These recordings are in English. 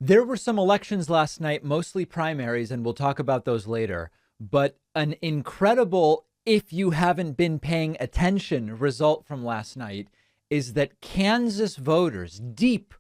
There were some elections last night, mostly primaries, and we'll talk about those later. But an incredible, if you haven't been paying attention, result from last night is that Kansas voters, deep,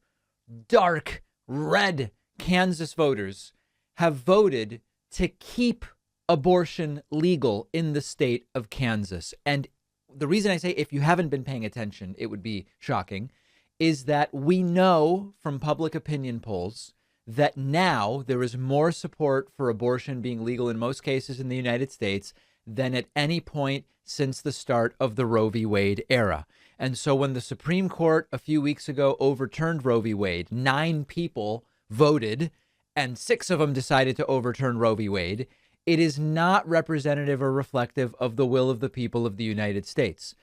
dark, red Kansas voters, have voted to keep abortion legal in the state of Kansas. And the reason I say if you haven't been paying attention, it would be shocking, is that we know from public opinion polls that now there is more support for abortion being legal in most cases in the United States than at any point since the start of the Roe v. Wade era. And so when the Supreme Court a few weeks ago overturned Roe v. Wade, 9 people voted and 6 of them decided to overturn Roe v. Wade. It is not representative or reflective of the will of the people of the United States.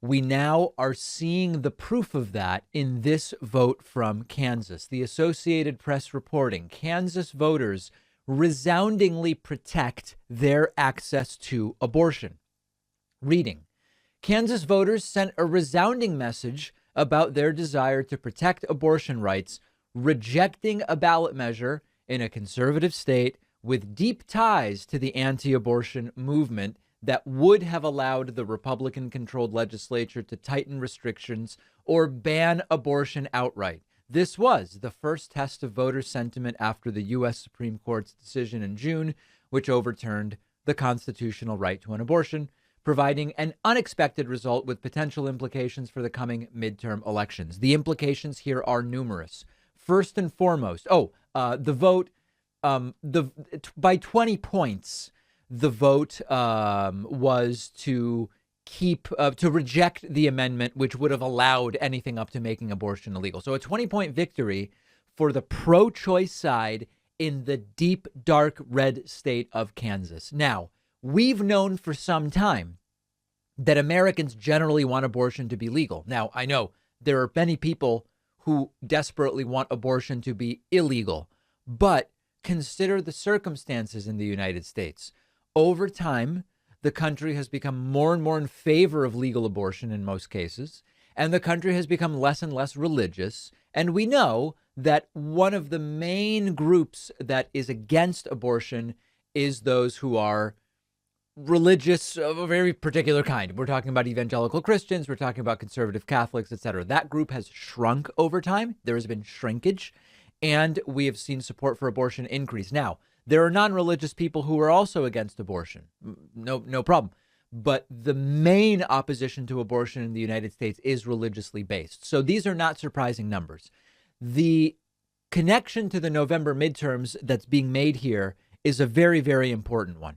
We now are seeing the proof of that in this vote from Kansas. The Associated Press reporting Kansas voters resoundingly protect their access to abortion. Reading, Kansas voters sent a resounding message about their desire to protect abortion rights, rejecting a ballot measure in a conservative state with deep ties to the anti-abortion movement that would have allowed the Republican-controlled legislature to tighten restrictions or ban abortion outright. This was the first test of voter sentiment after the U.S. Supreme Court's decision in June, which overturned the constitutional right to an abortion, providing an unexpected result with potential implications for the coming midterm elections. The implications here are numerous. First and foremost, the vote, by 20 points, the vote was to reject the amendment, which would have allowed anything up to making abortion illegal. So a 20-point victory for the pro-choice side in the deep, dark red state of Kansas. Now, we've known for some time that Americans generally want abortion to be legal. Now, I know there are many people who desperately want abortion to be illegal, but consider the circumstances in the United States. Over time, the country has become more and more in favor of legal abortion in most cases, and the country has become less and less religious. And we know that one of the main groups that is against abortion is those who are religious of a very particular kind. We're talking about evangelical Christians, we're talking about conservative Catholics, etc. That group has shrunk over time. There has been shrinkage, and we have seen support for abortion increase. Now, there are non-religious people who are also against abortion. No problem. But the main opposition to abortion in the United States is religiously based. So these are not surprising numbers. The connection to the November midterms that's being made here is a very, very important one.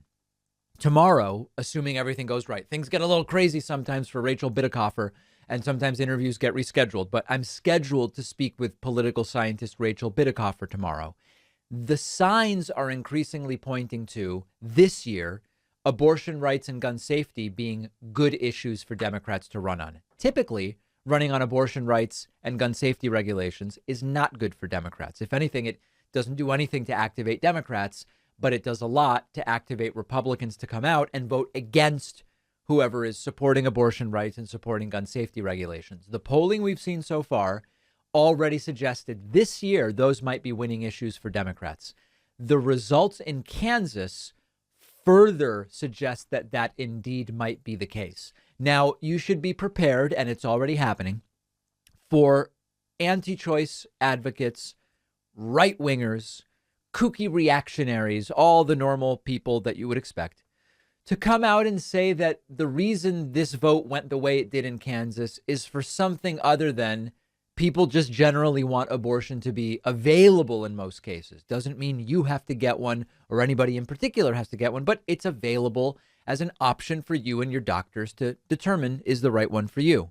Tomorrow, assuming everything goes right, things get a little crazy sometimes for Rachel Bitecofer, and sometimes interviews get rescheduled. But I'm scheduled to speak with political scientist Rachel Bitecofer tomorrow. The signs are increasingly pointing to this year, abortion rights and gun safety being good issues for Democrats to run on. Typically, running on abortion rights and gun safety regulations is not good for Democrats. If anything, it doesn't do anything to activate Democrats, but it does a lot to activate Republicans to come out and vote against whoever is supporting abortion rights and supporting gun safety regulations. The polling we've seen so far already suggested this year those might be winning issues for Democrats. The results in Kansas further suggest that that indeed might be the case. Now, you should be prepared, and it's already happening, for anti-choice advocates, right-wingers, kooky reactionaries, all the normal people that you would expect, to come out and say that the reason this vote went the way it did in Kansas is for something other than people just generally want abortion to be available in most cases. Doesn't mean you have to get one or anybody in particular has to get one, but it's available as an option for you and your doctors to determine is the right one for you.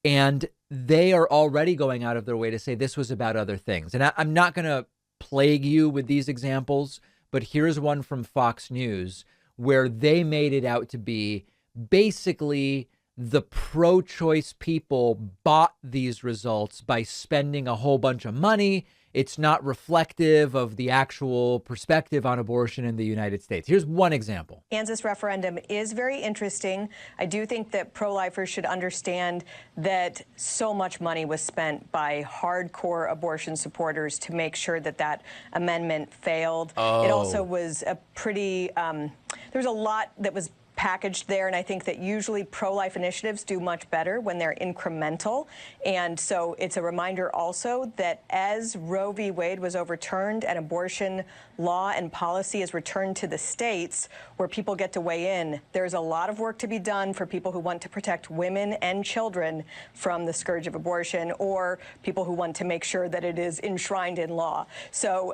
And they are already going out of their way to say this was about other things. And I'm not going to plague you with these examples, but here's one from Fox News where they made it out to be basically the pro-choice people bought these results by spending a whole bunch of money it's not reflective of the actual perspective on abortion in the United States. Here's one example. Kansas referendum is very interesting. I do think that pro-lifers should understand that so much money was spent by hardcore abortion supporters to make sure that that amendment failed. It also was a pretty, there was a lot that was packaged there, and I think that usually pro-life initiatives do much better when they're incremental. And so it's a reminder also that as Roe v. Wade was overturned and abortion law and policy is returned to the states where people get to weigh in, there's a lot of work to be done for people who want to protect women and children from the scourge of abortion, or people who want to make sure that it is enshrined in law. So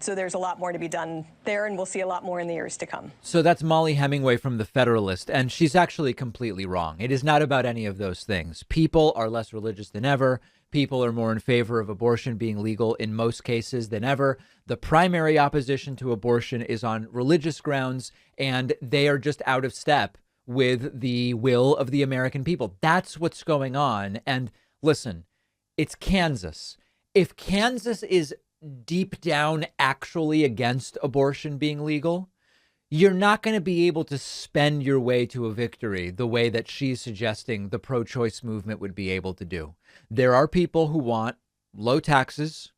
there's a lot more to be done there, and we'll see a lot more in the years to come. So that's Molly Hemingway from the Federalist, and she's actually completely wrong. It is not about any of those things. People are less religious than ever. People are more in favor of abortion being legal in most cases than ever. The primary opposition to abortion is on religious grounds, and they are just out of step with the will of the American people. That's what's going on. And listen, it's Kansas. If Kansas is deep down actually against abortion being legal, you're not going to be able to spend your way to a victory the way that she's suggesting the pro-choice movement would be able to do. There are people who want low taxes,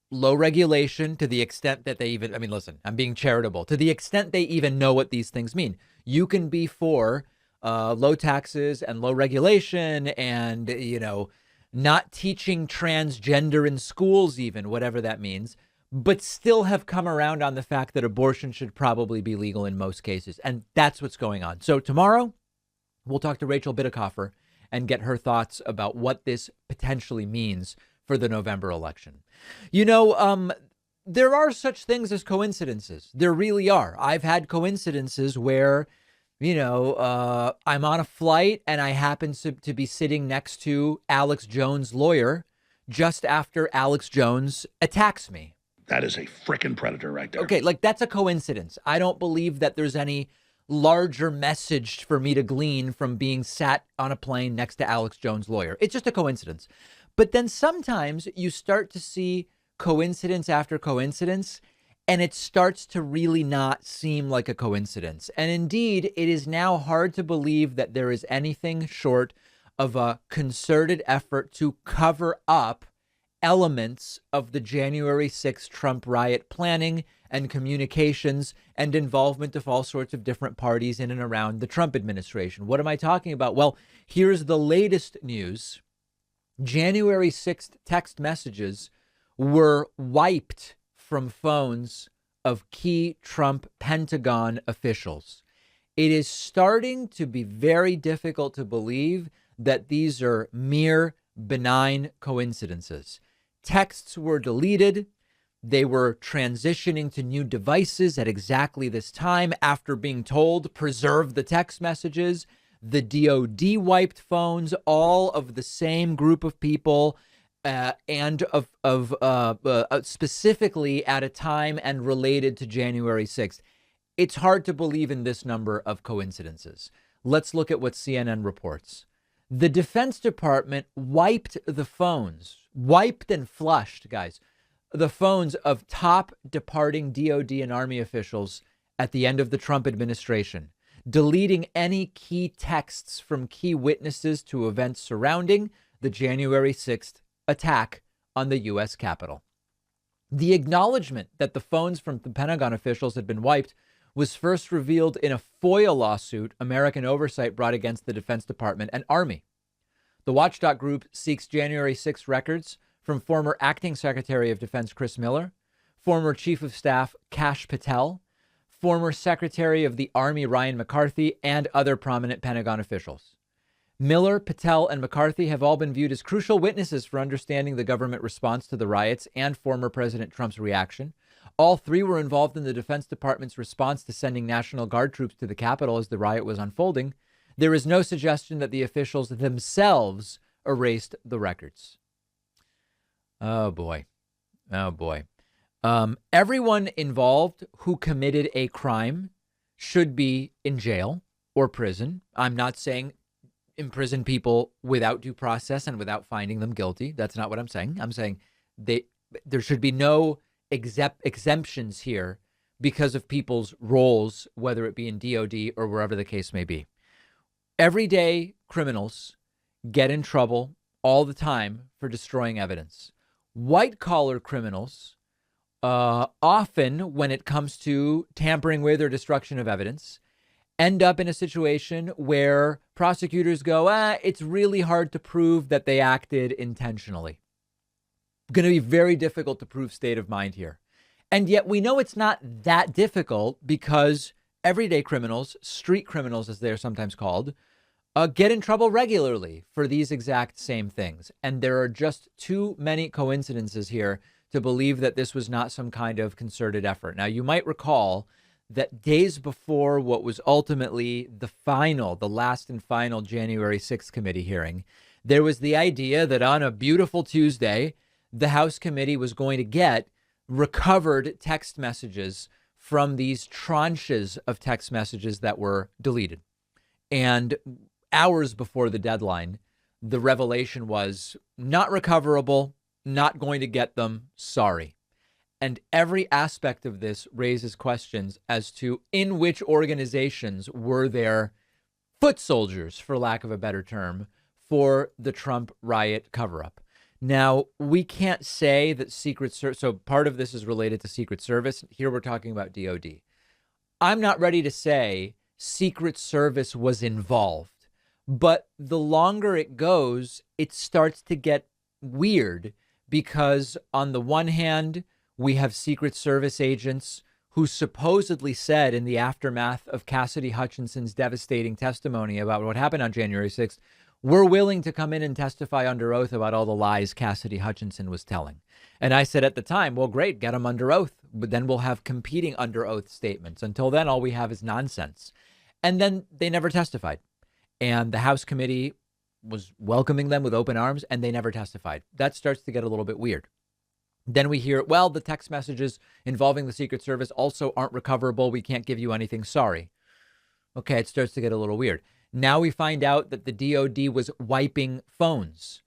low regulation, to the extent that they even, I mean, listen, I'm being charitable, to the extent they even know what these things mean. You can be for low taxes and low regulation and, you know, not teaching transgender in schools, even, whatever that means, but still have come around on the fact that abortion should probably be legal in most cases. And that's what's going on. So tomorrow, we'll talk to Rachel Bitecofer and get her thoughts about what this potentially means for the November election. You know, there are such things as coincidences. There really are. I've had coincidences where, you know, I'm on a flight and I happen to be sitting next to Alex Jones' lawyer just after Alex Jones attacks me. That is a frickin' predator right there. Okay, like that's a coincidence. I don't believe that there's any larger message for me to glean from being sat on a plane next to Alex Jones' lawyer. It's just a coincidence. But then sometimes you start to see coincidence after coincidence, and it starts to really not seem like a coincidence. And indeed, it is now hard to believe that there is anything short of a concerted effort to cover up elements of the January 6th Trump riot planning and communications and involvement of all sorts of different parties in and around the Trump administration. What am I talking about? Well, here's the latest news. January 6th text messages were wiped from phones of key Trump Pentagon officials. It is starting to be very difficult to believe that these are mere benign coincidences. Texts were deleted. They were transitioning to new devices at exactly this time after being told, preserve the text messages. The DOD wiped phones, all of the same group of people, and specifically at a time and related to January 6th. It's hard to believe in this number of coincidences. Let's look at what CNN reports. The Defense Department wiped the phones, wiped and flushed, guys, the phones of top departing DOD and Army officials at the end of the Trump administration, deleting any key texts from key witnesses to events surrounding the January 6th attack on the U.S. Capitol. The acknowledgement that the phones from the Pentagon officials had been wiped was first revealed in a FOIA lawsuit American Oversight brought against the Defense Department and Army. The watchdog group seeks January 6 records from former Acting Secretary of Defense Chris Miller, former Chief of Staff Kash Patel, former Secretary of the Army Ryan McCarthy, and other prominent Pentagon officials. Miller, Patel, and McCarthy have all been viewed as crucial witnesses for understanding the government response to the riots and former President Trump's reaction. All three were involved in the Defense Department's response to sending National Guard troops to the Capitol as the riot was unfolding. There is no suggestion that the officials themselves erased the records. Oh, boy. Oh, boy. Everyone involved who committed a crime should be in jail or prison. I'm not saying imprison people without due process and without finding them guilty. That's not what I'm saying. I'm saying there should be no exemptions here because of people's roles, whether it be in DOD or wherever the case may be. Everyday criminals get in trouble all the time for destroying evidence. White collar criminals, often when it comes to tampering with or destruction of evidence, end up in a situation where prosecutors go, it's really hard to prove that they acted intentionally. Going to be very difficult to prove state of mind here. And yet we know it's not that difficult because everyday criminals, street criminals as they're sometimes called, get in trouble regularly for these exact same things. And there are just too many coincidences here to believe that this was not some kind of concerted effort. Now, you might recall that days before what was ultimately the last and final January 6th committee hearing, there was the idea that on a beautiful Tuesday, the House committee was going to get recovered text messages from these tranches of text messages that were deleted. And hours before the deadline, the revelation was not recoverable, not going to get them, sorry. And every aspect of this raises questions as to in which organizations were there foot soldiers, for lack of a better term, for the Trump riot cover-up. Now, we can't say that Secret Service, so part of this is related to Secret Service. Here we're talking about DOD. I'm not ready to say Secret Service was involved, but the longer it goes, it starts to get weird because on the one hand, we have Secret Service agents who supposedly said in the aftermath of Cassidy Hutchinson's devastating testimony about what happened on January 6th, we're willing to come in and testify under oath about all the lies Cassidy Hutchinson was telling. And I said at the time, well, great, get them under oath. But then we'll have competing under oath statements. Until then, all we have is nonsense. And then they never testified. And the House committee was welcoming them with open arms, and they never testified. That starts to get a little bit weird. Then we hear, well, the text messages involving the Secret Service also aren't recoverable. We can't give you anything. Sorry. Okay, it starts to get a little weird. Now we find out that the DOD was wiping phones.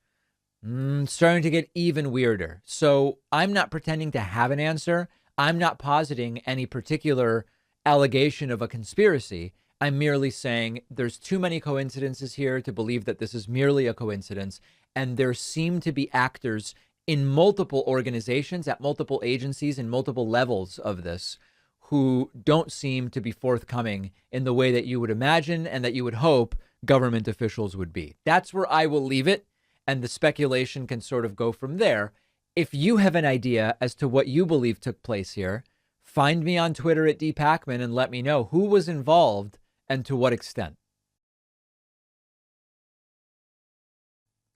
Starting to get even weirder. So I'm not pretending to have an answer. I'm not positing any particular allegation of a conspiracy. I'm merely saying there's too many coincidences here to believe that this is merely a coincidence. And there seem to be actors in multiple organizations, at multiple agencies, in multiple levels of this, who don't seem to be forthcoming in the way that you would imagine and that you would hope government officials would be. That's where I will leave it. And the speculation can sort of go from there. If you have an idea as to what you believe took place here, find me on Twitter at dpacman and let me know who was involved and to what extent.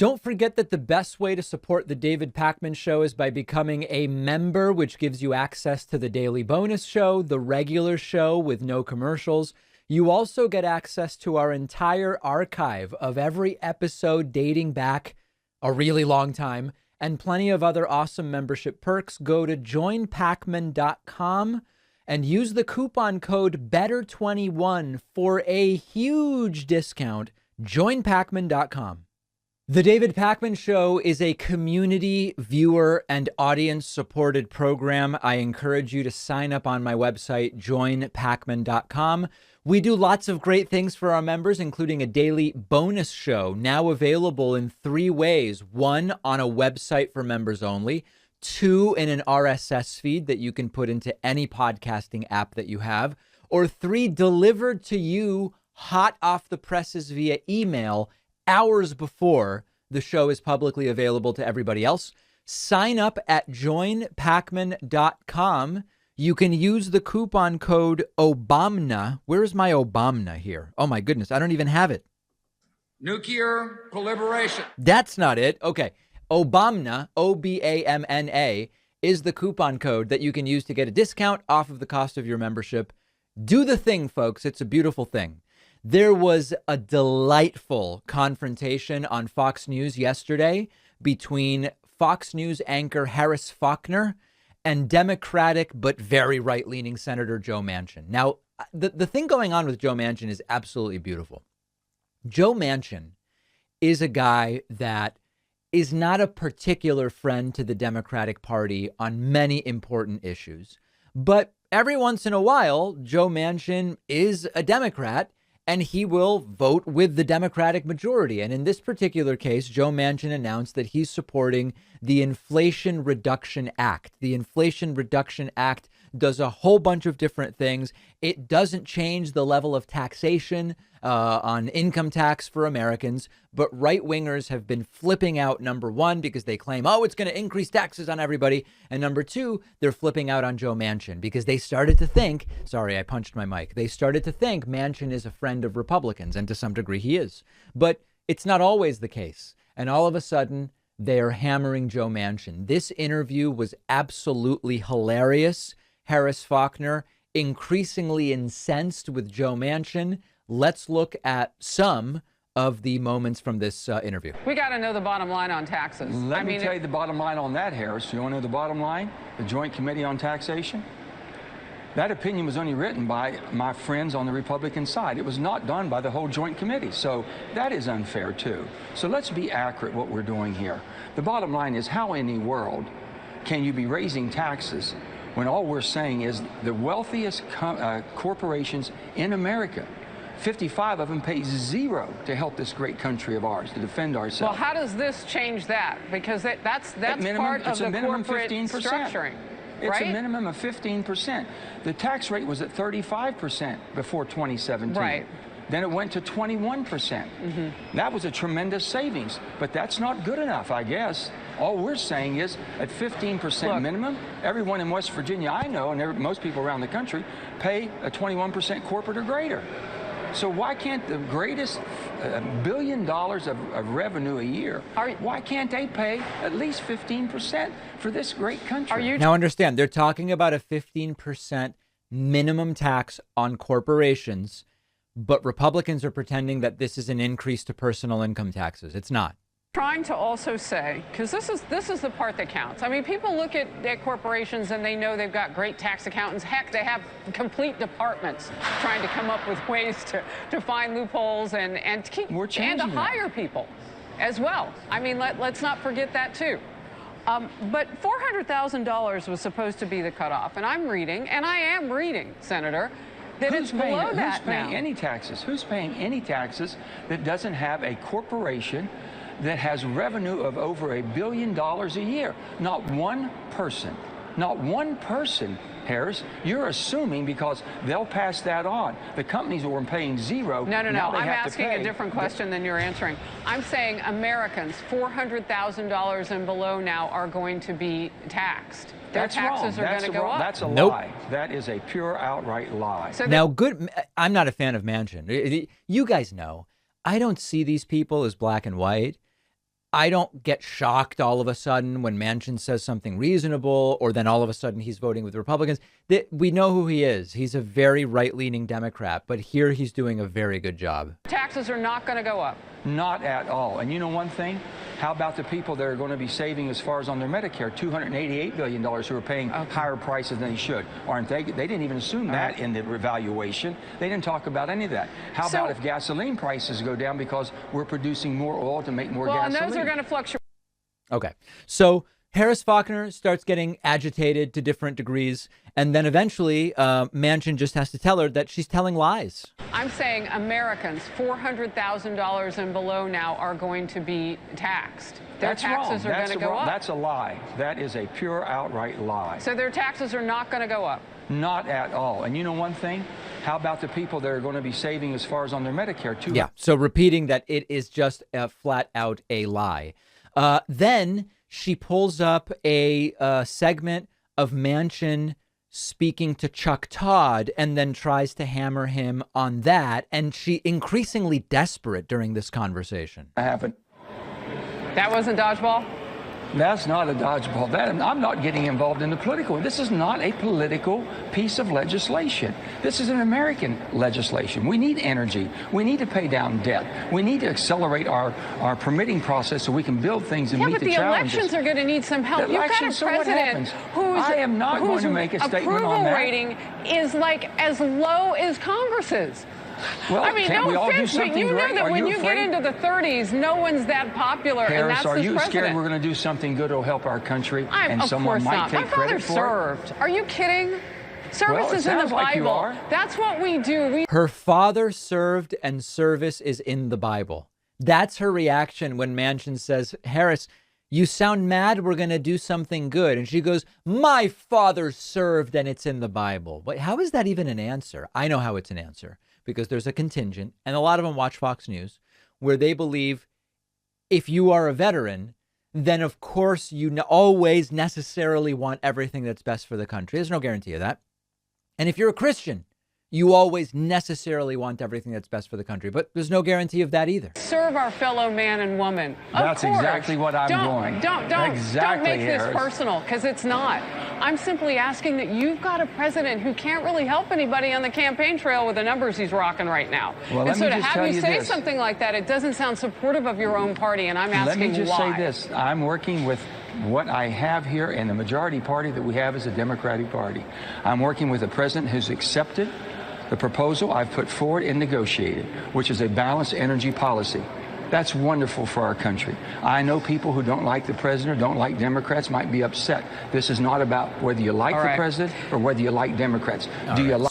Don't forget that the best way to support the David Pakman Show is by becoming a member, which gives you access to the daily bonus show, the regular show with no commercials. You also get access to our entire archive of every episode dating back a really long time and plenty of other awesome membership perks. Go to joinpacman.com and use the coupon code BETTER21 for a huge discount. Joinpacman.com. The David Pakman Show is a community, viewer, and audience-supported program. I encourage you to sign up on my website, joinpacman.com. We do lots of great things for our members, including a daily bonus show, now available in 3 ways. 1, on a website for members only. 2, in an RSS feed that you can put into any podcasting app that you have. Or 3, delivered to you hot off the presses via email hours before the show is publicly available to everybody else. Sign up at joinpacman.com. You can use the coupon code OBAMNA. Where's my OBAMNA here? Oh my goodness, I don't even have it. Nuclear proliferation. That's not it. Okay. OBAMNA, OBAMNA, is the coupon code that you can use to get a discount off of the cost of your membership. Do the thing, folks. It's a beautiful thing. There was a delightful confrontation on Fox News yesterday between Fox News anchor Harris Faulkner and Democratic but very right-leaning Senator Joe Manchin. Now, the thing going on with Joe Manchin is absolutely beautiful. Joe Manchin is a guy that is not a particular friend to the Democratic Party on many important issues. But every once in a while, Joe Manchin is a Democrat and he will vote with the Democratic majority. And in this particular case, Joe Manchin announced that he's supporting the Inflation Reduction Act. The Inflation Reduction Act does a whole bunch of different things. It doesn't change the level of taxation on income tax for Americans, but right wingers have been flipping out, number one, because they claim, oh, it's going to increase taxes on everybody. And number two, they're flipping out on Joe Manchin because they started to think, sorry, I punched my mic. They started to think Manchin is a friend of Republicans, and to some degree he is. But it's not always the case. And all of a sudden, they are hammering Joe Manchin. This interview was absolutely hilarious. Harris Faulkner increasingly incensed with Joe Manchin. Let's look at some of the moments from this interview. We got to know the bottom line on taxes. Let me tell you the bottom line on that, Harris. You want to know the bottom line? The Joint Committee on Taxation? That opinion was only written by my friends on the Republican side. It was not done by the whole Joint Committee. So that is unfair, too. So let's be accurate what we're doing here. The bottom line is, how in the world can you be raising taxes when all we're saying is the wealthiest corporations in America, 55 of them pay zero to help this great country of ours, to defend ourselves? Well, how does this change that? Because that's part of the corporate 15%. structuring. It's right? a minimum of 15%. The tax rate was at 35% before 2017. Right. Then it went to 21%. Mm-hmm. That was a tremendous savings, but that's not good enough, I guess. All we're saying is at 15% minimum, everyone in West Virginia I know, and most people around the country, pay a 21% corporate or greater. So why can't the greatest $1 billion of revenue a year, why can't they pay at least 15% for this great country? Now understand, they're talking about a 15% minimum tax on corporations, but Republicans are pretending that this is an increase to personal income taxes. It's not. Trying to also say, because this is the part that counts. I mean, people look at corporations and they know they've got great tax accountants. Heck, they have complete departments trying to come up with ways to find loopholes and to keep and to hire people as well. I mean, let's not forget that too. But $400,000 was supposed to be the cutoff, and I'm reading, and I am reading, Senator, that it's below that now. Who's paying any taxes? Who's paying any taxes that doesn't have a corporation that has revenue of over $1 billion a year? Not one person. Not one person, Harris. You're assuming because they'll pass that on. The companies were paying zero. No. I'm asking a different question than you're answering. I'm saying Americans, $400,000 and below now are going to be taxed. Their taxes are going to go up. That's a lie. That is a pure outright lie. So now, I'm not a fan of Manchin. You guys know, I don't see these people as black and white. I don't get shocked all of a sudden when Manchin says something reasonable, or then all of a sudden he's voting with Republicans. We know who he is. He's a very right-leaning Democrat, but here he's doing a very good job. Taxes are not going to go up. Not at all. And you know one thing? How about the people that are going to be saving as far as on their Medicare, $288 billion who are paying higher prices than they should? Aren't they? They didn't even assume that in the evaluation. They didn't talk about any of that. How about if gasoline prices go down because we're producing more oil to make more gasoline? Well, and those are going to fluctuate. Okay. So Harris Faulkner starts getting agitated to different degrees, and then eventually Manchin just has to tell her that she's telling lies. I'm saying Americans, $400,000 and below now are going to be taxed. Their taxes are going to go up. That's a lie. That is a pure outright lie. So their taxes are not going to go up. Not at all. And you know one thing? How about the people that are going to be saving as far as on their Medicare too? Yeah. So repeating that it is just flat out a lie. Then she pulls up a segment of Manchin speaking to Chuck Todd and then tries to hammer him on that. And she increasingly desperate during this conversation. Happened. That wasn't dodgeball? That's not a dodgeball. I'm not getting involved in the political. This is not a political piece of legislation. This is an American legislation. We need energy. We need to pay down debt. We need to accelerate our permitting process so we can build things and meet the challenges. Yeah, but the elections are going to need some help. You've got a president I am not going to make a statement on that. Approval rating is like as low as Congress's. Well, I mean, can't no we all do offense, but something you know great? that Are when you you get afraid? into the 30s, no one's that popular, and Harris, that's are this you president. scared we're going to do something good that'll help our country and Of someone course might not. take My father credit for it? served. Are you kidding? Service Well, it is in the sounds like you Bible. are. That's what we do. Her father served, and service is in the Bible. That's her reaction when Manchin says, Harris, you sound mad. We're going to do something good. And she goes, my father served, and it's in the Bible. But how is that even an answer? I know how it's an answer, because there's a contingent, and a lot of them watch Fox News, where they believe if you are a veteran, then of course you always necessarily want everything that's best for the country. There's no guarantee of that. And if you're a Christian, you always necessarily want everything that's best for the country. But there's no guarantee of that either. Serve our fellow man and woman. That's exactly what I'm doing. Don't Exactly, make this Harris. personal, because it's not. I'm simply asking that you've got a president who can't really help anybody on the campaign trail with the numbers he's rocking right now. Well, and let so me to just have tell you you say this. something like that, it doesn't sound supportive of your own party, and I'm asking why. Let me just say this. I'm working with what I have here, and the majority party that we have is a Democratic Party. I'm working with a president who's accepted the proposal I've put forward and negotiated, which is a balanced energy policy. That's wonderful for our country. I know people who don't like the president or don't like Democrats might be upset. This is not about whether you like the president or whether you like Democrats.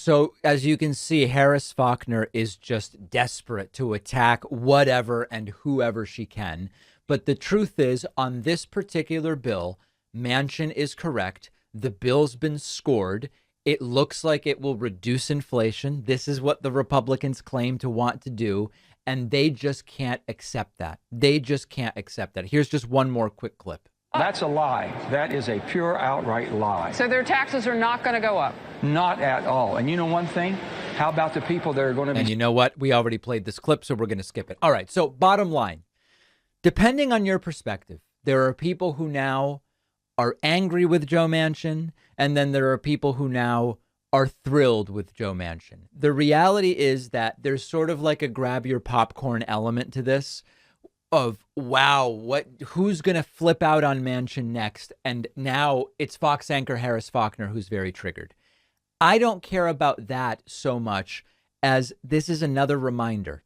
So as you can see, Harris Faulkner is just desperate to attack whatever and whoever she can. But the truth is, on this particular bill, Manchin is correct. The bill's been scored. It looks like it will reduce inflation. This is what the Republicans claim to want to do. And they just can't accept that. They just can't accept that. Here's just one more quick clip. That's a lie. That is a pure outright lie. So their taxes are not going to go up? Not at all. And you know one thing? How about the people that are going to be... And you know what? We already played this clip, so we're going to skip it. All right. So bottom line, depending on your perspective, there are people who now are angry with Joe Manchin, and then there are people who now are thrilled with Joe Manchin. The reality is that there's sort of like a grab your popcorn element to this of, wow, who's going to flip out on Manchin next? And now it's Fox anchor Harris Faulkner who's very triggered. I don't care about that so much as this is another reminder.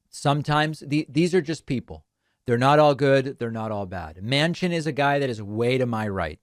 Sometimes these are just people. They're not all good. They're not all bad. Manchin is a guy that is way to my right.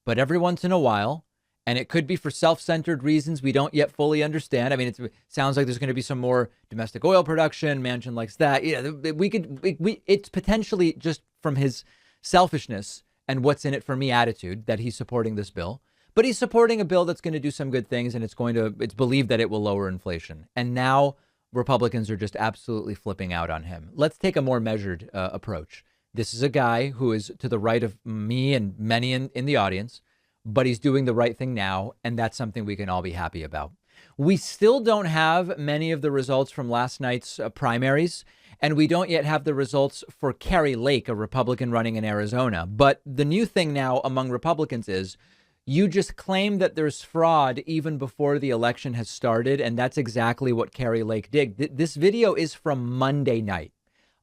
But every once in a while, and it could be for self-centered reasons we don't yet fully understand. I mean, it sounds like there's going to be some more domestic oil production. Manchin likes that. Yeah, it's potentially just from his selfishness and what's in it for me attitude that he's supporting this bill. But he's supporting a bill that's going to do some good things, and it's believed that it will lower inflation. And now Republicans are just absolutely flipping out on him. Let's take a more measured approach. This is a guy who is to the right of me and many in the audience, but he's doing the right thing now, and that's something we can all be happy about. We still don't have many of the results from last night's primaries, and we don't yet have the results for Kari Lake, a Republican running in Arizona. But the new thing now among Republicans is you just claim that there's fraud even before the election has started, and that's exactly what Kari Lake did. This video is from Monday night.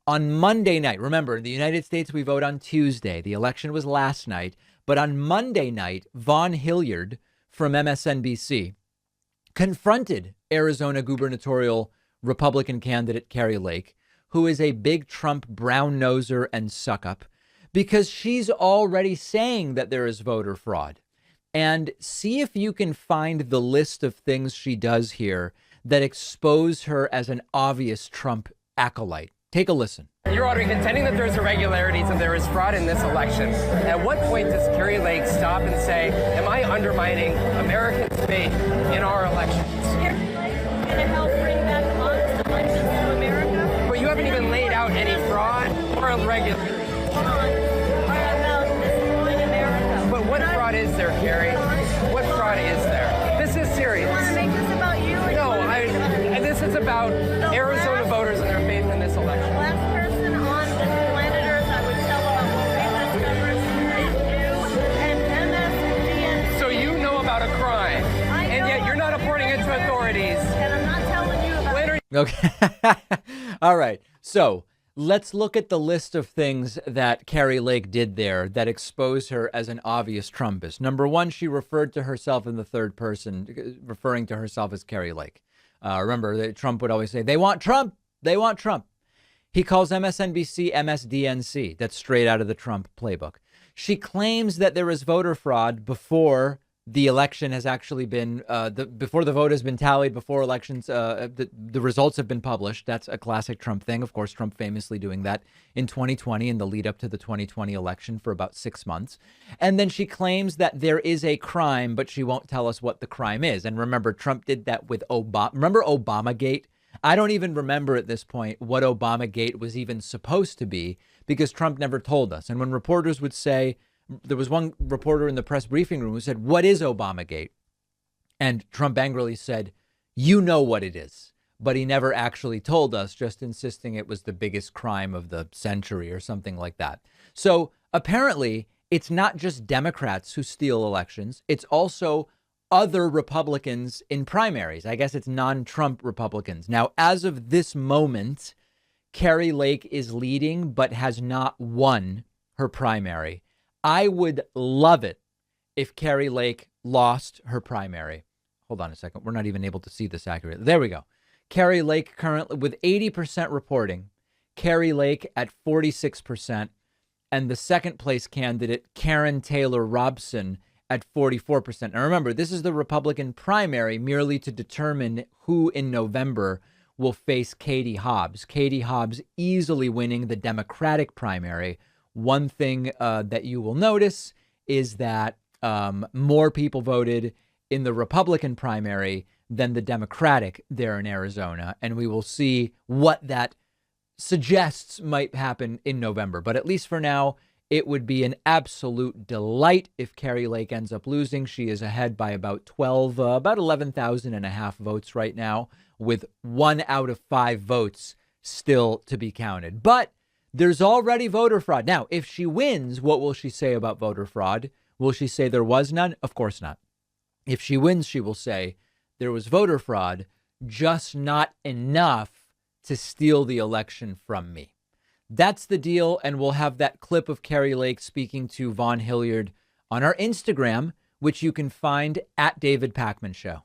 On Monday night, remember, in the United States, we vote on Tuesday. The election was last night. But on Monday night, Vaughn Hilliard from MSNBC confronted Arizona gubernatorial Republican candidate Kari Lake, who is a big Trump brown-noser and suck-up, because she's already saying that there is voter fraud. And see if you can find the list of things she does here that expose her as an obvious Trump acolyte. Take a listen. Your Honor, contending that there's irregularities and there is fraud in this election. At what point does Kari Lake stop and say, am I undermining American faith in our elections? Kari Lake is going to help bring back honest elections to America. But you haven't even laid out any fraud or irregularities. But what fraud is there, Kari? What fraud is there? This is serious. You want to make this about you? No, this is about Arizona voters and their faith in this election. The last person on this planet Earth I would tell about what faith discovers is you and MSDN. So you know about a crime, and yet you're not reporting it to authorities. And I'm not telling you about Later. Okay. All right. So let's look at the list of things that Kari Lake did there that expose her as an obvious Trumpist. Number one, she referred to herself in the third person, referring to herself as Kari Lake. Remember that Trump would always say, they want Trump. They want Trump. He calls MSNBC MSDNC. That's straight out of the Trump playbook. She claims that there is voter fraud before the election has actually been, before the vote has been tallied, before elections, the results have been published. That's a classic Trump thing. Of course, Trump famously doing that in 2020 in the lead up to the 2020 election for about 6 months. And then she claims that there is a crime, but she won't tell us what the crime is. And remember, Trump did that with Obama. Remember Obamagate? I don't even remember at this point what Obamagate was even supposed to be because Trump never told us. And when reporters would say, there was one reporter in the press briefing room who said, what is Obamagate? And Trump angrily said, you know what it is. But he never actually told us, just insisting it was the biggest crime of the century or something like that. So apparently, it's not just Democrats who steal elections. It's also other Republicans in primaries. I guess it's non-Trump Republicans. Now, as of this moment, Kari Lake is leading, but has not won her primary. I would love it if Kari Lake lost her primary. Hold on a second. We're not even able to see this accurately. There we go. Kari Lake currently with 80% reporting. Kari Lake at 46%. And the second place candidate, Karen Taylor Robson, at 44%. Now remember, this is the Republican primary merely to determine who in November will face Katie Hobbs. Katie Hobbs easily winning the Democratic primary. One thing that you will notice is that more people voted in the Republican primary than the Democratic there in Arizona. And we will see what that suggests might happen in November. But at least for now, it would be an absolute delight if Kari Lake ends up losing. She is ahead by about 11,000 and a half votes right now, with 1 out of 5 votes still to be counted. But there's already voter fraud. Now, if she wins, what will she say about voter fraud? Will she say there was none? Of course not. If she wins, she will say there was voter fraud, just not enough to steal the election from me. That's the deal. And we'll have that clip of Kari Lake speaking to Vaughn Hilliard on our Instagram, which you can find at David Pakman Show.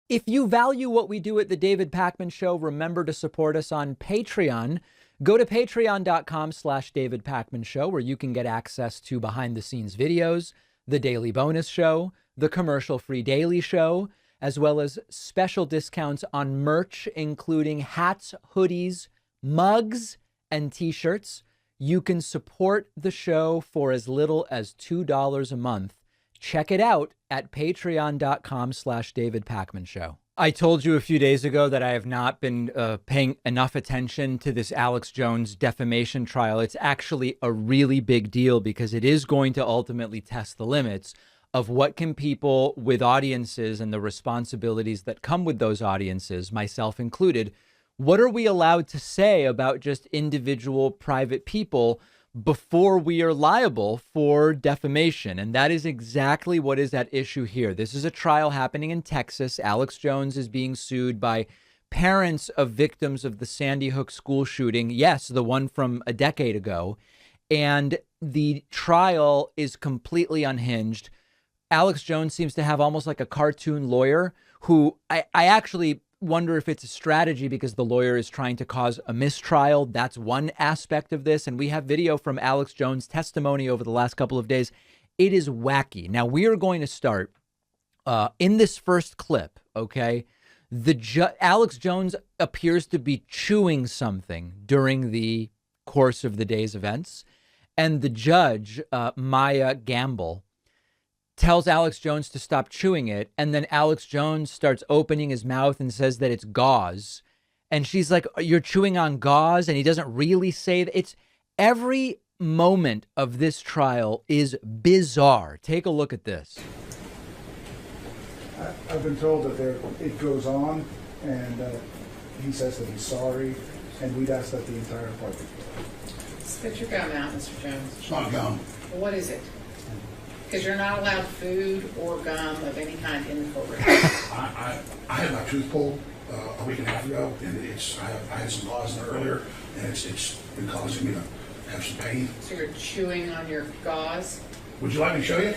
If you value what we do at the David Pakman Show, remember to support us on Patreon. Go to patreon.com/David Pakman Show, where you can get access to behind the scenes videos, the daily bonus show, the commercial free daily show, as well as special discounts on merch, including hats, hoodies, mugs, and t-shirts. You can support the show for as little as $2 a month. Check it out at patreon.com/David Pakman Show. I told you a few days ago that I have not been paying enough attention to this Alex Jones defamation trial. It's actually a really big deal because it is going to ultimately test the limits of what can people with audiences and the responsibilities that come with those audiences, myself included, what are we allowed to say about just individual private people before we are liable for defamation? And that is exactly what is at issue here. This is a trial happening in Texas. Alex Jones is being sued by parents of victims of the Sandy Hook school shooting. Yes, the one from a decade ago. And the trial is completely unhinged. Alex Jones seems to have almost like a cartoon lawyer who I actually wonder if it's a strategy because the lawyer is trying to cause a mistrial. That's one aspect of this. And we have video from Alex Jones' testimony over the last couple of days. It is wacky. Now, we are going to start in this first clip, okay? Alex Jones appears to be chewing something during the course of the day's events. And the judge, Maya Gamble, tells Alex Jones to stop chewing it. And then Alex Jones starts opening his mouth and says that it's gauze. And she's like, you're chewing on gauze? And he doesn't really say that. It's every moment of this trial is bizarre. Take a look at this. I've been told that it goes on, and he says that he's sorry, and we'd ask that the entire party. Spit your gum out, Mr. Jones. It's not gum. What is it? Because you're not allowed food or gum of any kind in the courtroom. I had my tooth pulled a week and a half ago, and I had some gauze in there earlier, and it's been causing me to have some pain. So you're chewing on your gauze? Would you like me to show you?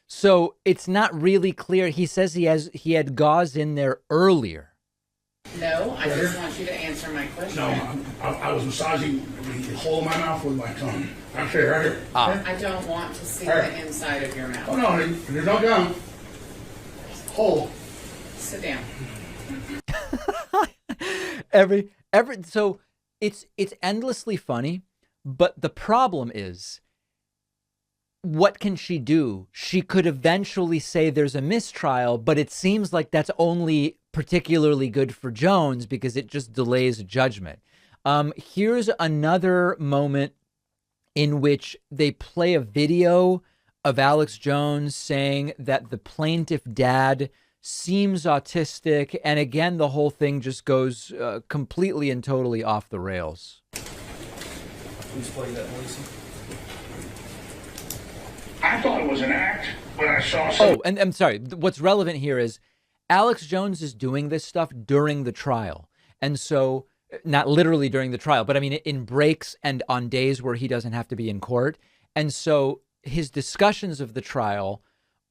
So it's not really clear. He says he had gauze in there earlier. No, I just want you to answer my question. No, I was massaging the hole in my mouth with my tongue. Actually, right here. I don't want to see the inside of your mouth. Oh, no, there's no gum. Hole. Sit down. So it's endlessly funny, but the problem is, what can she do? She could eventually say there's a mistrial, but it seems like that's only particularly good for Jones because it just delays judgment. Here's another moment in which they play a video of Alex Jones saying that the plaintiff dad seems autistic. And again, the whole thing just goes completely and totally off the rails. Please play that, Melissa. I thought it was an act when I saw some. Oh, and I'm sorry. What's relevant here is Alex Jones is doing this stuff during the trial. And so, not literally during the trial, but I mean, in breaks and on days where he doesn't have to be in court. And so his discussions of the trial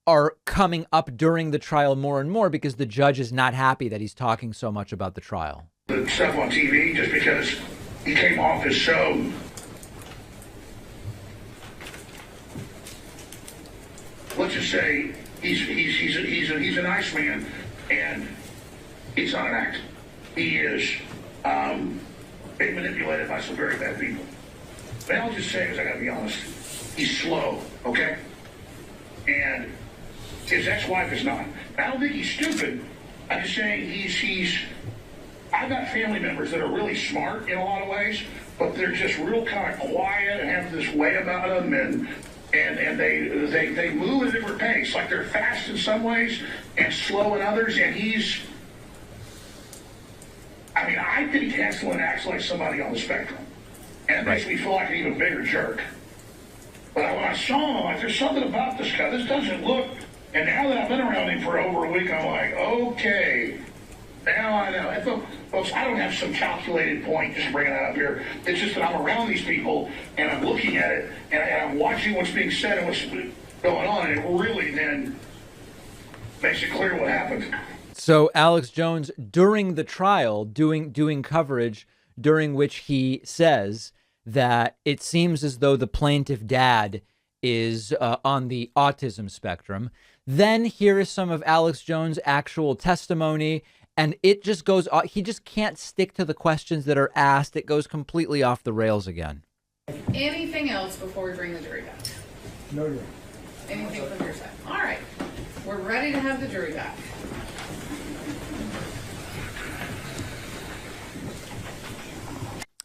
are coming up during the trial more and more because the judge is not happy that he's talking so much about the trial. The stuff on TV just because he came off his show. Let's just say he's a nice man, and it's not an act. He is being manipulated by some very bad people. But I'll just say, because I got to be honest, he's slow, okay? And his ex-wife is not. I don't think he's stupid. I'm just saying I've got family members that are really smart in a lot of ways, but they're just real kind of quiet and have this way about them, and they move at a different pace. Like they're fast in some ways and slow in others, and I think Hanselin acts like somebody on the spectrum. And it makes me feel like an even bigger jerk. But when I saw him, I'm like, there's something about this guy. This doesn't look... And now that I've been around him for over a week, I'm like, okay, now I know. Folks, I don't have some calculated point just bringing that up here. It's just that I'm around these people, and I'm looking at it, and I'm watching what's being said and what's going on, and it really then makes it clear what happened. So Alex Jones, during the trial, doing coverage during which he says that it seems as though the plaintiff dad is on the autism spectrum. Then here is some of Alex Jones' actual testimony, and it just goes, he just can't stick to the questions that are asked. It goes completely off the rails again. Anything else before we bring the jury back? No, you're Anything from your side? All right. We're ready to have the jury back.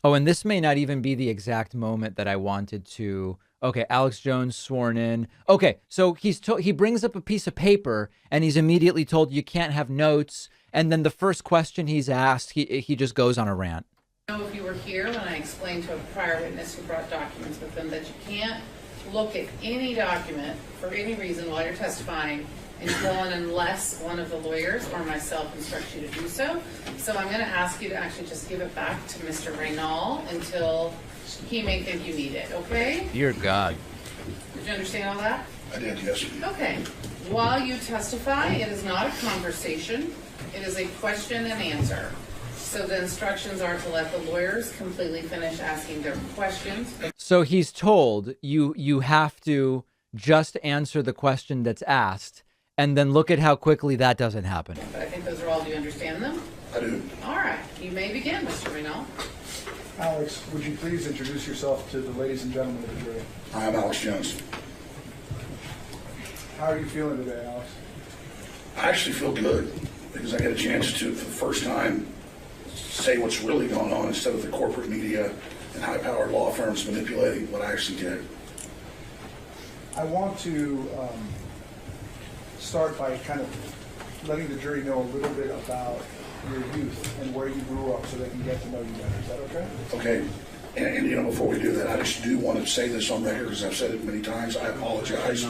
Oh, and this may not even be the exact moment that I wanted to... Okay, Alex Jones sworn in. Okay, so he brings up a piece of paper, and he's immediately told you can't have notes. And then the first question he's asked, he just goes on a rant. I don't know if you were here when I explained to a prior witness who brought documents with them that you can't look at any document for any reason while you're testifying until and unless one of the lawyers or myself instructs you to do so. So I'm going to ask you to actually just give it back to Mr. Reynal until he may think you need it, okay? Dear God. Did you understand all that? I did, yes. Okay. While you testify, it is not a conversation. It is a question and answer. So the instructions are to let the lawyers completely finish asking their questions. So he's told you have to just answer the question that's asked, and then look at how quickly that doesn't happen. But I think those are all. Do you understand them? I do. All right. You may begin, Mr. Reynal. Alex, would you please introduce yourself to the ladies and gentlemen of the jury? I am Alex Jones. How are you feeling today, Alex? I actually feel good because I get a chance to, for the first time, say what's really going on instead of the corporate media and high-powered law firms manipulating what I actually did. I want to start by kind of letting the jury know a little bit about your youth and where you grew up so they can get to know you better. Is that okay? Okay. And before we do that, I just do want to say this on record because I've said it many times. I apologize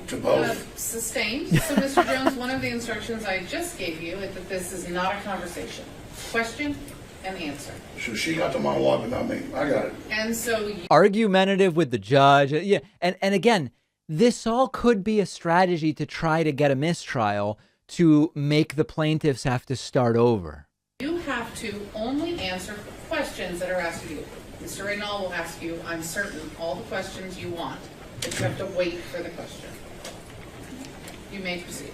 to both. Sustained. So, Mr. Jones, one of the instructions I just gave you is that this is not a conversation. Question and answer. So she got the monologue, but not me. I got it. And so argumentative with the judge. Yeah. And again, this all could be a strategy to try to get a mistrial to make the plaintiffs have to start over. You have to only answer questions that are asked of you. Mr. Reynal will ask you, I'm certain, all the questions you want, but you have to wait for the question. You may proceed.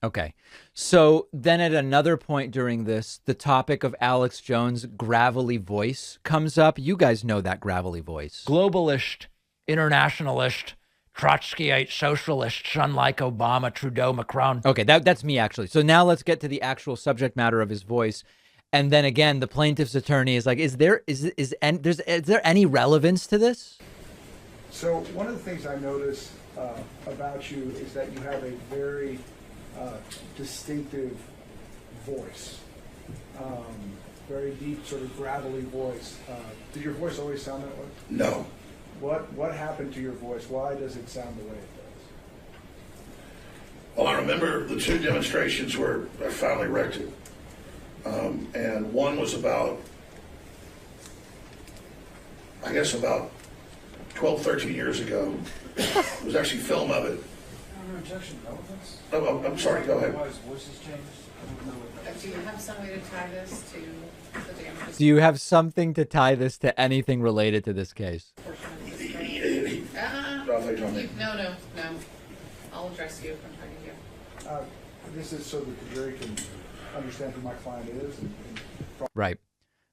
Okay. So then at another point during this, the topic of Alex Jones' gravelly voice comes up. You guys know that gravelly voice. Globalist, internationalist, Trotskyite socialists, unlike Obama, Trudeau, Macron. Okay, that's me actually. So now let's get to the actual subject matter of his voice. And then again, the plaintiff's attorney is like, is there any relevance to this? So one of the things I notice about you is that you have a very distinctive voice, very deep, sort of gravelly voice. Did your voice always sound that way? No. What happened to your voice? Why does it sound the way it does? Well, I remember the two demonstrations where I finally wrecked it. And one was about 12, 13 years ago. There was actually film of it. Oh, I'm sorry, go ahead. Do you have some way to tie this to the damages? Do you have something to tie this to anything related to this case? No. I'll address you if I'm talking to you. This is so that the jury can understand who my client is. Right.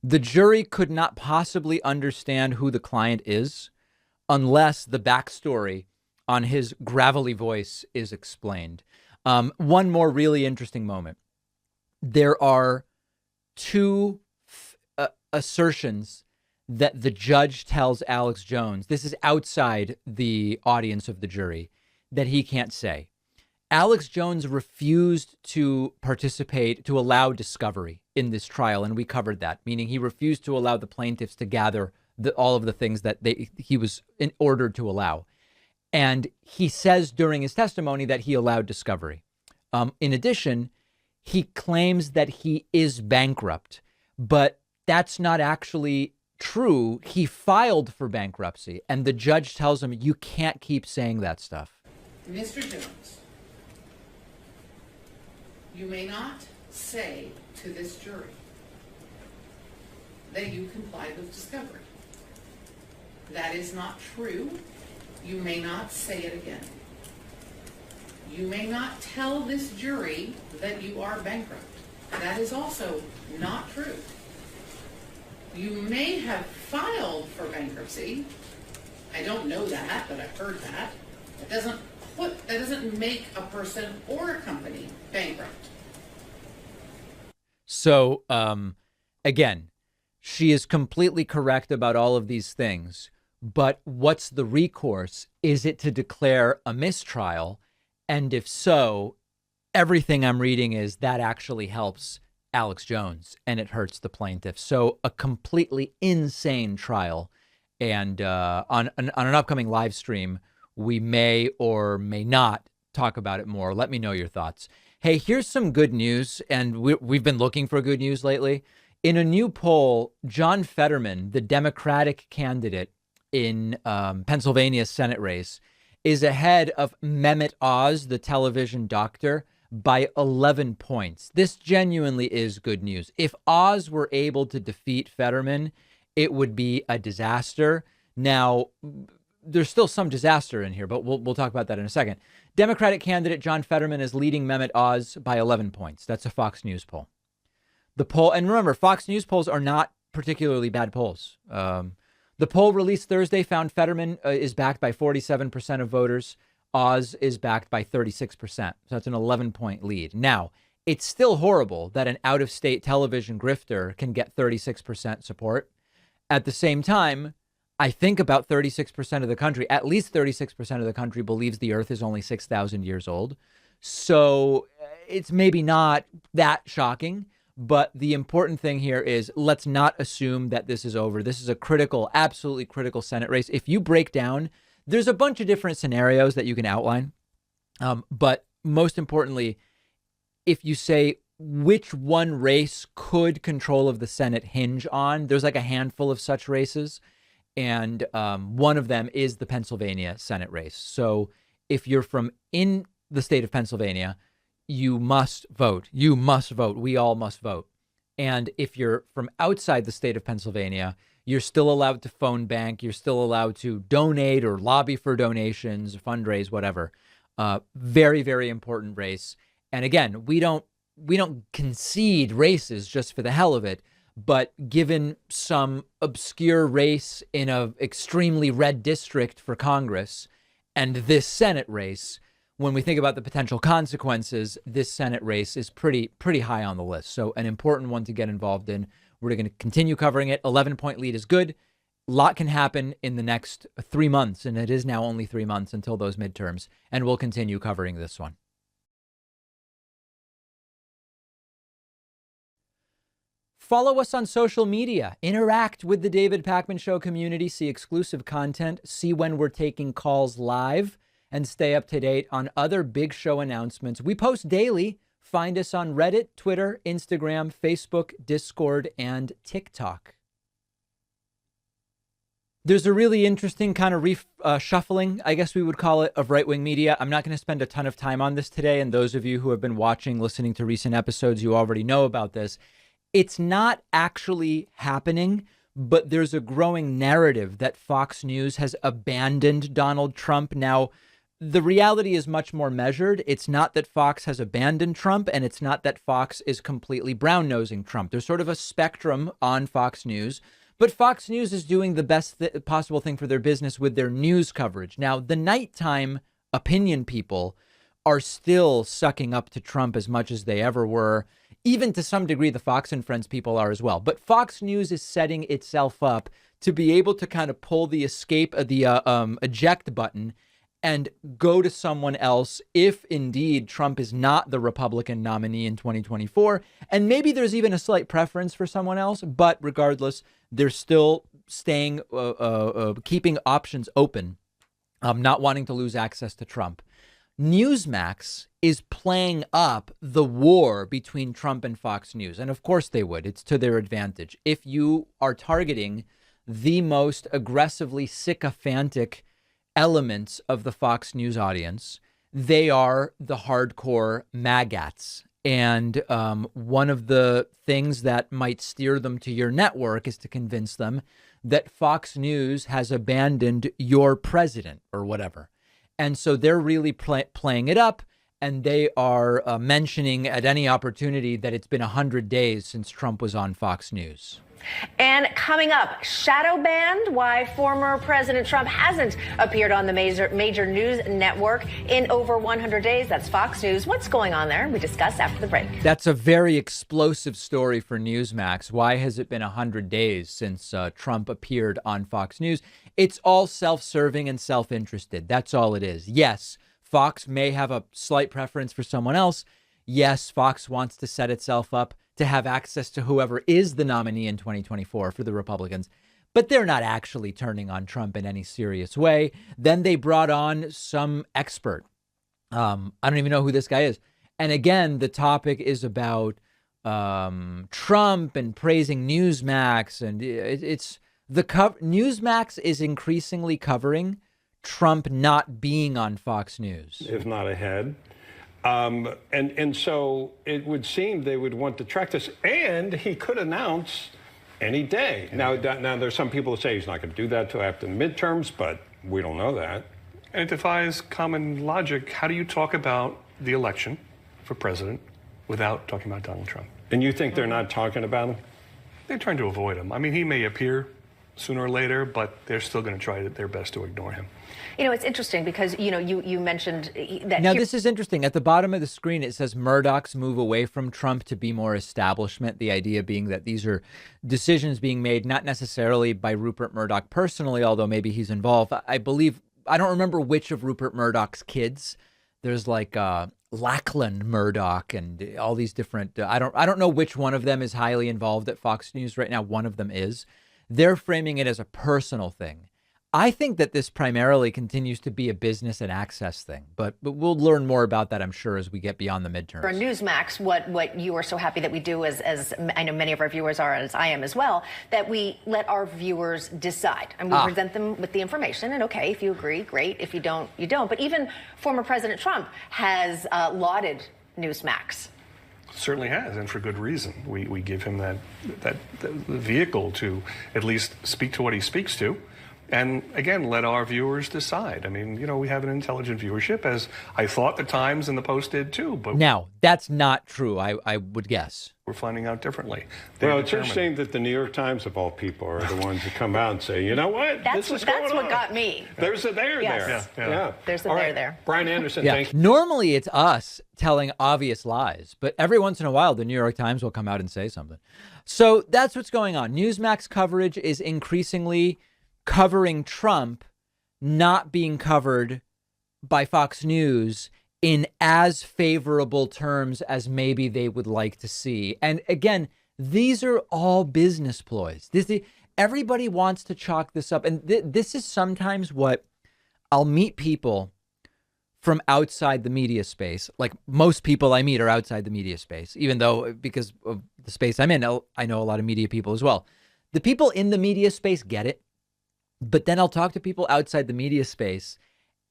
The jury could not possibly understand who the client is unless the backstory on his gravelly voice is explained. One more really interesting moment. There are two assertions that the judge tells Alex Jones, this is outside the audience of the jury, that he can't say. Alex Jones refused to participate, to allow discovery in this trial, and we covered that, meaning he refused to allow the plaintiffs to gather all of the things that he was ordered to allow. And he says during his testimony that he allowed discovery. In addition, he claims that he is bankrupt, but that's not actually true. He filed for bankruptcy, and the judge tells him, you can't keep saying that stuff. Mr. Jones, you may not say to this jury that you complied with discovery. That is not true. You may not say it again. You may not tell this jury that you are bankrupt. That is also not true. You may have filed for bankruptcy. I don't know that, but I've heard that. That doesn't make a person or a company bankrupt. So, again, she is completely correct about all of these things. But what's the recourse? Is it to declare a mistrial? And if so, everything I'm reading is that actually helps Alex Jones and it hurts the plaintiff. So a completely insane trial. And on an upcoming live stream, we may or may not talk about it more. Let me know your thoughts. Hey, here's some good news. And we've been looking for good news lately. In a new poll, John Fetterman, the Democratic candidate in Pennsylvania's Senate race, is ahead of Mehmet Oz, the television doctor, by 11 points. This genuinely is good news. If Oz were able to defeat Fetterman, it would be a disaster. Now, there's still some disaster in here, but we'll talk about that in a second. Democratic candidate John Fetterman is leading Mehmet Oz by 11 points. That's a Fox News poll. The poll, and remember, Fox News polls are not particularly bad polls. The poll released Thursday found Fetterman is backed by 47% of voters. Oz is backed by 36%. So that's an 11-point lead. Now, it's still horrible that an out-of-state television grifter can get 36% support. At the same time, I think about 36% of the country, at least 36% of the country believes the Earth is only 6,000 years old. So it's maybe not that shocking. But the important thing here is let's not assume that this is over. This is a critical, absolutely critical Senate race. If you break down, there's a bunch of different scenarios that you can outline. But most importantly, if you say which one race could control of the Senate hinge on, there's like a handful of such races. And one of them is the Pennsylvania Senate race. So if you're from in the state of Pennsylvania, you must vote. You must vote. We all must vote. And if you're from outside the state of Pennsylvania, you're still allowed to phone bank. You're still allowed to donate or lobby for donations, fundraise, whatever. Very, very important race. And again, we don't concede races just for the hell of it. But given some obscure race in a extremely red district for Congress and this Senate race, when we think about the potential consequences, this Senate race is pretty high on the list. So an important one to get involved in. We're going to continue covering it. 11-point lead is good. A lot can happen in the next 3 months, and it is now only 3 months until those midterms, and we'll continue covering this one. Follow us on social media, interact with the David Pakman Show community, see exclusive content, see when we're taking calls live, and stay up to date on other big show announcements. We post daily. Find us on Reddit, Twitter, Instagram, Facebook, Discord, and TikTok. There's a really interesting kind of reshuffling, I guess we would call it, of right-wing media. I'm not going to spend a ton of time on this today, and those of you who have been watching, listening to recent episodes, you already know about this. It's not actually happening, but there's a growing narrative that Fox News has abandoned Donald Trump. Now, the reality is much more measured. It's not that Fox has abandoned Trump, and it's not that Fox is completely brown-nosing Trump. There's sort of a spectrum on Fox News, but Fox News is doing the best possible thing for their business with their news coverage. Now, the nighttime opinion people are still sucking up to Trump as much as they ever were. Even to some degree, the Fox and Friends people are as well. But Fox News is setting itself up to be able to kind of pull the eject button and go to someone else if indeed Trump is not the Republican nominee in 2024. And maybe there's even a slight preference for someone else. But regardless, they're still staying, keeping options open, not wanting to lose access to Trump. Newsmax is playing up the war between Trump and Fox News. And of course they would. It's to their advantage. If you are targeting the most aggressively sycophantic elements of the Fox News audience, they are the hardcore maggots. And one of the things that might steer them to your network is to convince them that Fox News has abandoned your president or whatever. And so they're really playing it up, and they are mentioning at any opportunity that it's been 100 days since Trump was on Fox News. And coming up, shadow banned, why former President Trump hasn't appeared on the major news network in over 100 days. That's Fox News. What's going on there? We discuss after the break. That's a very explosive story for Newsmax. Why has it been 100 days since Trump appeared on Fox News? It's all self-serving and self-interested. That's all it is. Yes, Fox may have a slight preference for someone else. Yes, Fox wants to set itself up to have access to whoever is the nominee in 2024 for the Republicans, but they're not actually turning on Trump in any serious way. Then they brought on some expert. I don't even know who this guy is. And again, the topic is about Trump and praising Newsmax. And it's Newsmax is increasingly covering Trump not being on Fox News. If not ahead. And so it would seem they would want to track this, and he could announce any day. Now there's some people who say he's not going to do that till after the midterms, but we don't know that. And it defies common logic. How do you talk about the election for president without talking about Donald Trump? And you think they're not talking about him? They're trying to avoid him. I mean, he may appear sooner or later, but they're still going to try their best to ignore him. You know, it's interesting because, you mentioned that. Now, this is interesting. At the bottom of the screen, it says Murdoch's move away from Trump to be more establishment. The idea being that these are decisions being made not necessarily by Rupert Murdoch personally, although maybe he's involved. I don't remember which of Rupert Murdoch's kids. There's like Lachlan Murdoch and all these different. I don't know which one of them is highly involved at Fox News right now. One of them is. They're framing it as a personal thing. I think that this primarily continues to be a business and access thing, but we'll learn more about that, I'm sure, as we get beyond the midterms. For Newsmax, what you are so happy that we do, as I know many of our viewers are, as I am as well, that we let our viewers decide. And we present them with the information. And okay, if you agree, great. If you don't, you don't. But even former President Trump has lauded Newsmax. Certainly has, and for good reason. We give him that vehicle to at least speak to what he speaks to. And again, let our viewers decide. I mean, we have an intelligent viewership, as I thought the Times and the Post did too. But now, that's not true, I would guess. We're finding out differently. Well, it's interesting that the New York Times, of all people, are the ones that come out and say, you know what? That's what got me. There's a there yes. there. Yeah. There's a there. Brian Anderson, thank you. Normally, it's us telling obvious lies, but every once in a while, the New York Times will come out and say something. So that's what's going on. Newsmax coverage is increasingly covering Trump not being covered by Fox News in as favorable terms as maybe they would like to see. And again, these are all business ploys. Everybody wants to chalk this up. And this is sometimes what I'll meet people from outside the media space. Like most people I meet are outside the media space, even though because of the space I'm in, I know a lot of media people as well. The people in the media space get it. But then I'll talk to people outside the media space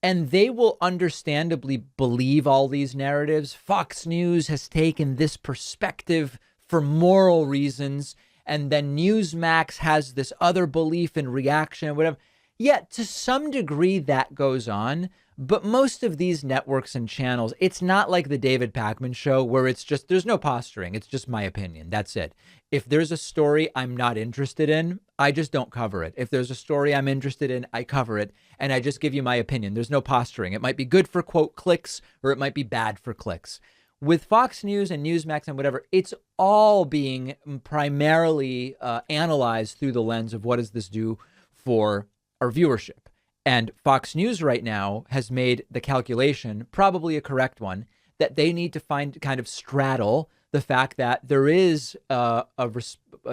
and they will understandably believe all these narratives. Fox News has taken this perspective for moral reasons. And then Newsmax has this other belief in reaction, whatever. Yet to some degree that goes on. But most of these networks and channels, it's not like the David Pakman show where it's just there's no posturing. It's just my opinion. That's it. If there's a story I'm not interested in, I just don't cover it. If there's a story I'm interested in, I cover it and I just give you my opinion. There's no posturing. It might be good for, quote, clicks, or it might be bad for clicks. With Fox News and Newsmax and whatever, it's all being primarily analyzed through the lens of what does this do for our viewership. And Fox News right now has made the calculation, probably a correct one, that they need to kind of straddle the fact that there is a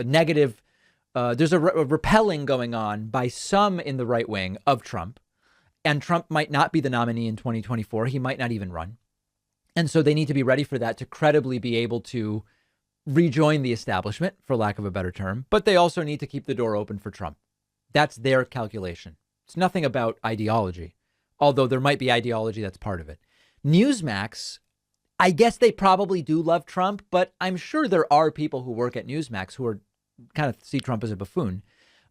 negative, there's a repelling going on by some in the right wing of Trump. And Trump might not be the nominee in 2024. He might not even run. And so they need to be ready for that to credibly be able to rejoin the establishment, for lack of a better term. But they also need to keep the door open for Trump. That's their calculation. It's nothing about ideology, although there might be ideology that's part of it. Newsmax, I guess they probably do love Trump, but I'm sure there are people who work at Newsmax who are kind of see Trump as a buffoon.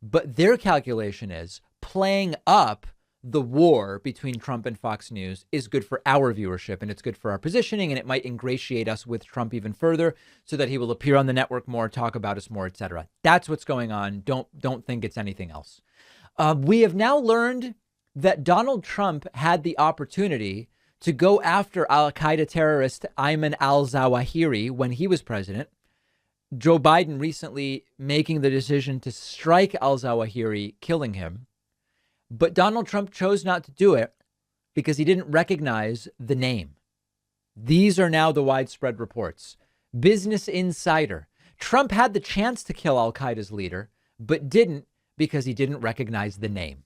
But their calculation is playing up the war between Trump and Fox News is good for our viewership and it's good for our positioning. And it might ingratiate us with Trump even further so that he will appear on the network more, talk about us more, etc. That's what's going on. Don't think it's anything else. We have now learned that Donald Trump had the opportunity to go after Al-Qaeda terrorist Ayman al-Zawahiri when he was president. Joe Biden recently making the decision to strike al-Zawahiri, killing him. But Donald Trump chose not to do it because he didn't recognize the name. These are now the widespread reports. Business Insider. Trump had the chance to kill Al-Qaeda's leader, but didn't because he didn't recognize the name.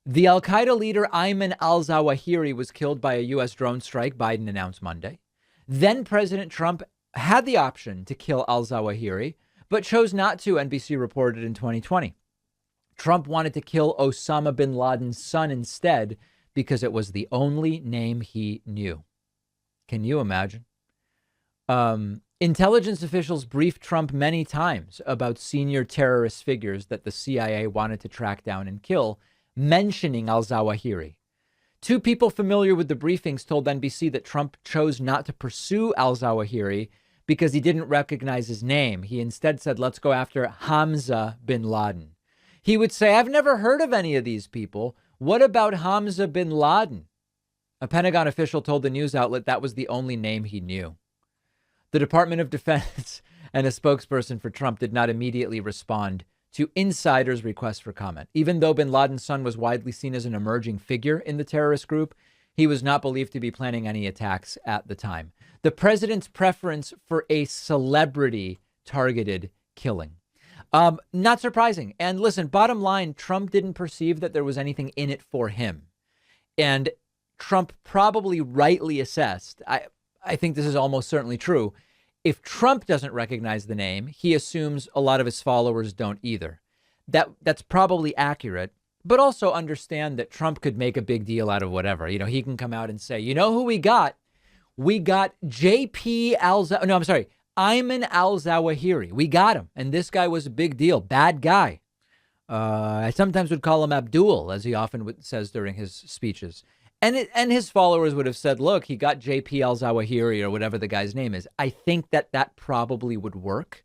The Al-Qaeda leader Ayman al-Zawahiri was killed by a U.S. drone strike, Biden announced Monday. Then President Trump had the option to kill al-Zawahiri, but chose not to, NBC reported in 2020. Trump wanted to kill Osama bin Laden's son instead because it was the only name he knew. Can you imagine? Intelligence officials briefed Trump many times about senior terrorist figures that the CIA wanted to track down and kill, mentioning al-Zawahiri. Two people familiar with the briefings told NBC that Trump chose not to pursue al-Zawahiri because he didn't recognize his name. He instead said, let's go after Hamza bin Laden. He would say, I've never heard of any of these people. What about Hamza bin Laden? A Pentagon official told the news outlet that was the only name he knew. The Department of Defense and a spokesperson for Trump did not immediately respond to insiders' request for comment. Even though bin Laden's son was widely seen as an emerging figure in the terrorist group, he was not believed to be planning any attacks at the time. The president's preference for a celebrity targeted killing. Not surprising. And listen, bottom line, Trump didn't perceive that there was anything in it for him. And Trump probably rightly assessed, I think this is almost certainly true. If Trump doesn't recognize the name, he assumes a lot of his followers don't either. That's probably accurate, but also understand that Trump could make a big deal out of whatever. You know, he can come out and say, you know who we got? We got Ayman al-Zawahiri. We got him. And this guy was a big deal. Bad guy. I sometimes would call him Abdul, as he often says during his speeches. And his followers would have said, look, he got JP al-Zawahiri or whatever the guy's name is. I think that probably would work.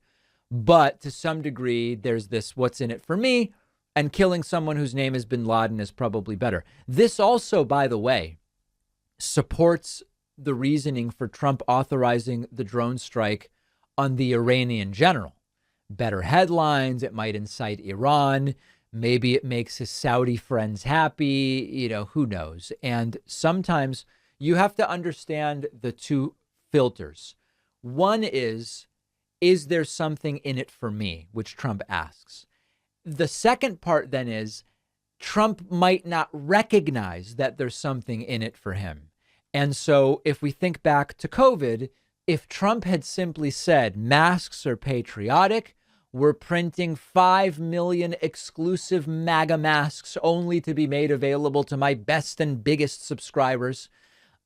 But to some degree, there's this what's in it for me, and killing someone whose name is bin Laden is probably better. This also, by the way, supports the reasoning for Trump authorizing the drone strike on the Iranian general. Better headlines. It might incite Iran. Maybe it makes his Saudi friends happy. You know, who knows? And sometimes you have to understand the two filters. One is there something in it for me, which Trump asks. The second part then is Trump might not recognize that there's something in it for him. And so if we think back to COVID, if Trump had simply said masks are patriotic, we're printing 5 million exclusive MAGA masks only to be made available to my best and biggest subscribers,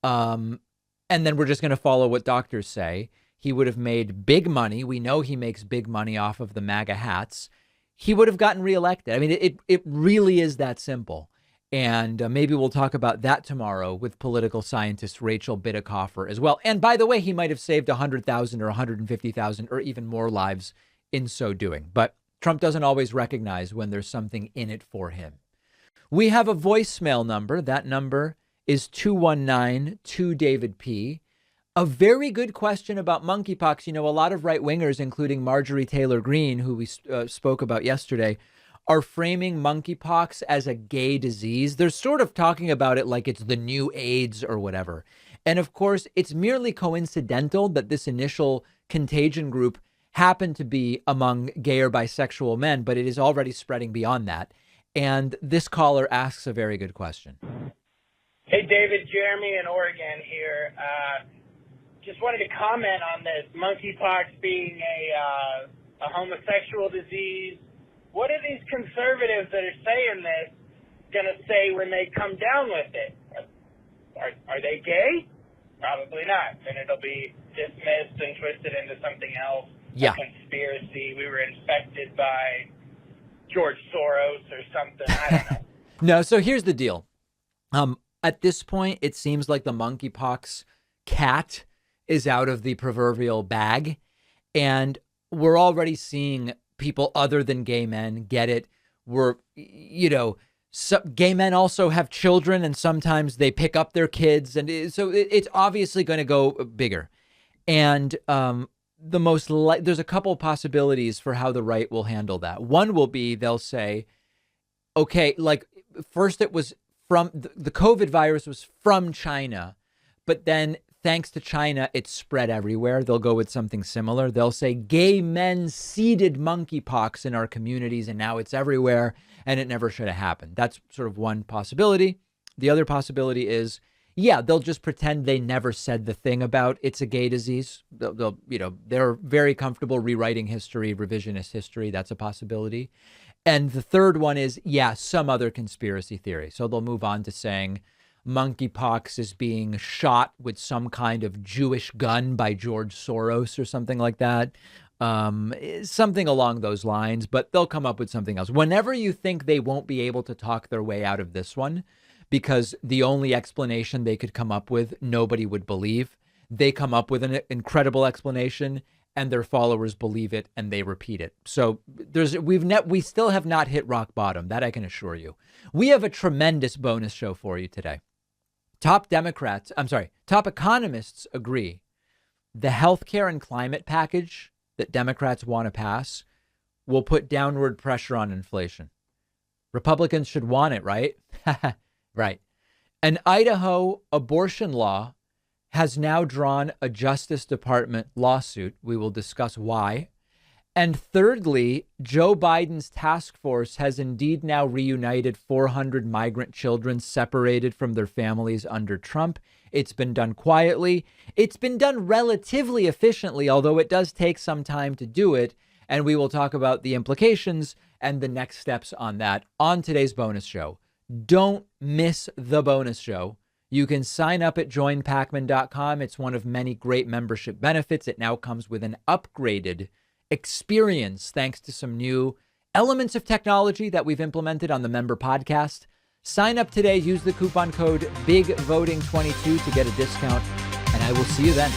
and then we're just going to follow what doctors say, he would have made big money. We know he makes big money off of the MAGA hats. He would have gotten reelected. I mean, it really is that simple. And maybe we'll talk about that tomorrow with political scientist Rachel Bidikofer as well. And by the way, he might have saved 100,000 or 150,000 or even more lives in so doing. But Trump doesn't always recognize when there's something in it for him. We have a voicemail number. That number is 219-2-DAVID-P. A very good question about monkeypox. You know, a lot of right wingers, including Marjorie Taylor Greene, who we spoke about yesterday, are framing monkeypox as a gay disease. They're sort of talking about it like it's the new AIDS or whatever. And of course, it's merely coincidental that this initial contagion group happened to be among gay or bisexual men, but it is already spreading beyond that. And this caller asks a very good question. Hey, David, Jeremy in Oregon here. Just wanted to comment on this monkeypox being a homosexual disease. What are these conservatives that are saying this going to say when they come down with it? Are they gay? Probably not. And it'll be dismissed and twisted into something else. Yeah. A conspiracy. We were infected by George Soros or something. I don't know. No, so here's the deal. At this point, it seems like the monkeypox cat is out of the proverbial bag. And we're already seeing people other than gay men get it. Gay men also have children, and sometimes they pick up their kids. And so it's obviously going to go bigger. And there's a couple of possibilities for how the right will handle that. One will be they'll say, okay, like first it was from the COVID virus was from China, but then thanks to China, it spread everywhere. They'll go with something similar. They'll say gay men seeded monkeypox in our communities and now it's everywhere and it never should have happened. That's sort of one possibility. The other possibility is, yeah, they'll just pretend they never said the thing about it's a gay disease. They're very comfortable rewriting history, revisionist history. That's a possibility. And the third one is, yeah, some other conspiracy theory. So they'll move on to saying monkeypox is being shot with some kind of Jewish gun by George Soros or something like that. Something along those lines, but they'll come up with something else. Whenever you think they won't be able to talk their way out of this one, because the only explanation they could come up with, nobody would believe, they come up with an incredible explanation and their followers believe it and they repeat it. So we still have not hit rock bottom. That I can assure you. We have a tremendous bonus show for you today. Top economists agree the healthcare and climate package that Democrats want to pass will put downward pressure on inflation. Republicans should want it, right? Right. An Idaho abortion law has now drawn a Justice Department lawsuit. We will discuss why. And thirdly, Joe Biden's task force has indeed now reunited 400 migrant children separated from their families under Trump. It's been done quietly. It's been done relatively efficiently, although it does take some time to do it. And we will talk about the implications and the next steps on that on today's bonus show. Don't miss the bonus show. You can sign up at joinpacman.com. It's one of many great membership benefits. It now comes with an upgraded experience thanks to some new elements of technology that we've implemented on the member podcast. Sign up today. Use the coupon code BIGVOTING22 to get a discount, and I will see you then.